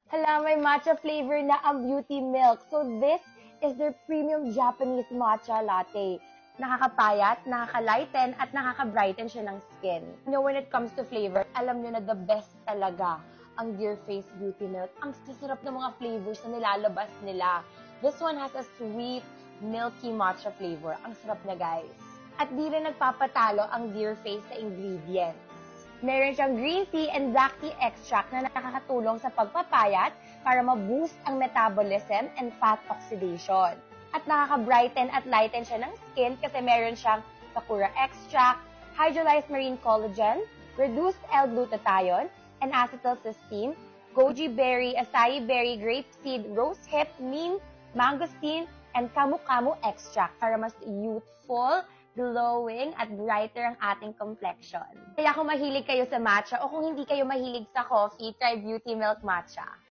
Hala, may matcha flavor na ang beauty milk. So this is their premium Japanese matcha latte. Nakakapayat, nakaka-lighten, at nakaka-brighten siya ng skin. When it comes to flavor, alam nyo na the best talaga ang Dear Face Beauty Milk. Ang sasarap ng mga flavors na nilalabas nila. This one has a sweet, milky matcha flavor. Ang sarap na, guys. At di rin nagpapatalo ang Dear Face sa ingredients. Meron siyang green tea and black tea extract na nakakatulong sa pagpapayat para ma-boost ang metabolism and fat oxidation. At nakaka-brighten at lighten siya ng skin kasi meron siyang sakura extract, hydrolyzed marine collagen, reduced L-glutathione, and acetylcysteine, goji berry, acai berry, grapeseed, rose hip, neem, mangosteen, and camu-camu extract para mas youthful, glowing, at brighter ang ating complexion. Kaya kung mahilig kayo sa matcha o kung hindi kayo mahilig sa coffee, try Beauty Milk Matcha.